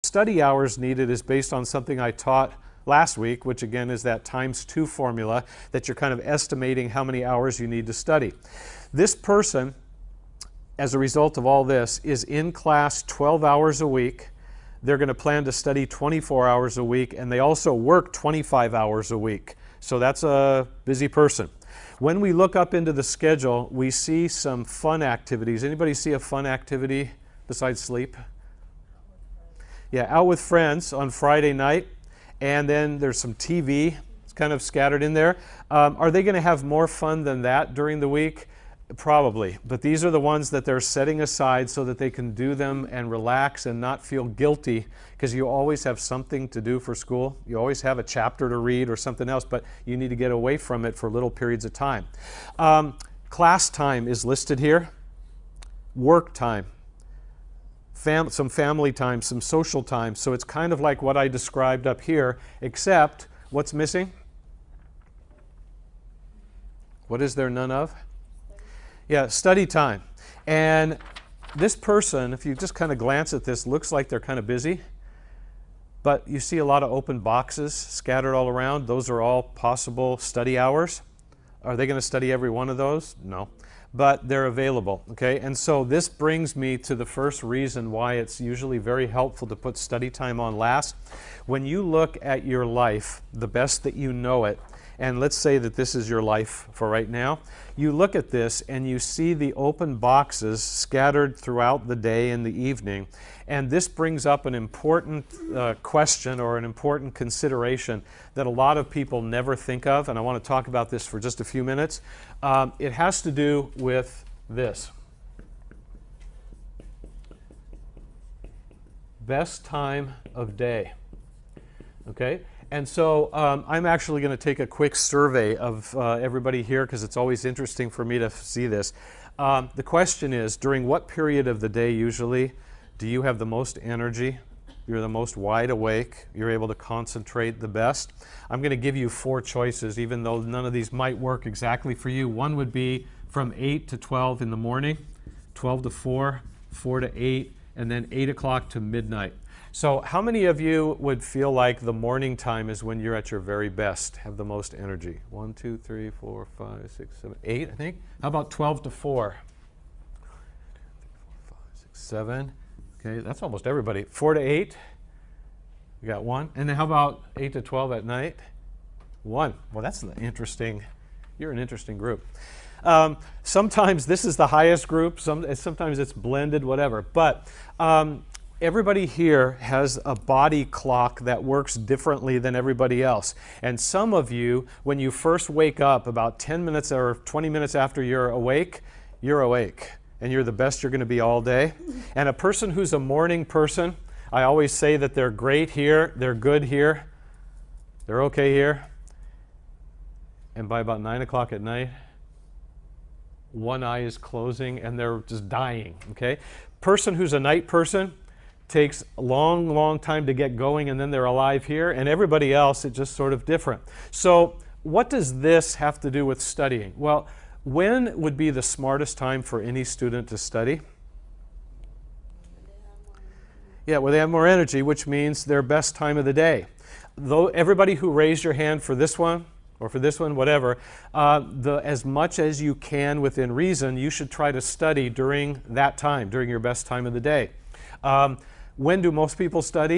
study hours needed is based on something I taught last week, which again is that ×2 formula that you're kind of estimating how many hours you need to study. This person, as a result of all this, is in class 12 hours a week. They're going to plan to study 24 hours a week, and they also work 25 hours a week. So that's a busy person. When we look up into the schedule, we see some fun activities. Anybody see a fun activity besides sleep? Yeah, out with friends on Friday night, and then there's some TV. It's kind of scattered in there. Are they going to have more fun than that during the week? Probably, but these are the ones that they're setting aside so that they can do them and relax and not feel guilty, because you always have something to do for school. You always have a chapter to read or something else, but you need to get away from it for little periods of time. Class time is listed here. Work time. Some family time, some social time. So it's kind of like what I described up here, except what's missing? What is there none of? Yeah, study time. And this person, if you just kind of glance at this, looks like they're kind of busy. But you see a lot of open boxes scattered all around. Those are all possible study hours. Are they going to study every one of those? No. But they're available, okay? And so this brings me to the first reason why it's usually very helpful to put study time on last. When you look at your life, the best that you know it, and let's say that this is your life for right now, you look at this and you see the open boxes scattered throughout the day and the evening, and this brings up an important question or an important consideration that a lot of people never think of, and I want to talk about this for just a few minutes. It has to do with this. Best time of day. Okay? And so I'm actually going to take a quick survey of everybody here, because it's always interesting for me to see this. The question is, during what period of the day usually do you have the most energy? You're the most wide awake. You're able to concentrate the best. I'm going to give you 4 choices, even though none of these might work exactly for you. One would be from 8 to 12 in the morning, 12 to 4, 4 to 8, and then 8 o'clock to midnight. So how many of you would feel like the morning time is when you're at your very best, have the most energy? 1, 2, 3, 4, 5, 6, 7, 8, I think. How about 12 to 4? 5, 6, 7. Okay, that's almost everybody. 4 to 8? You got 1. And then how about 8 to 12 at night? 1. Well, that's interesting. You're an interesting group. Sometimes this is the highest group. Sometimes it's blended, whatever. But everybody here has a body clock that works differently than everybody else. And some of you, when you first wake up, about 10 minutes or 20 minutes after you're awake. And you're the best you're going to be all day. And a person who's a morning person, I always say that they're great here, they're good here, they're okay here. And by about 9 o'clock at night, one eye is closing and they're just dying, okay? Person who's a night person takes a long, long time to get going, and then they're alive here, and everybody else, it's just sort of different. So what does this have to do with studying? Well, when would be the smartest time for any student to study? Yeah, well, they have more energy, which means their best time of the day. Though everybody who raised your hand for this one, or for this one, whatever, as much as you can within reason, you should try to study during that time, during your best time of the day. When do most people study?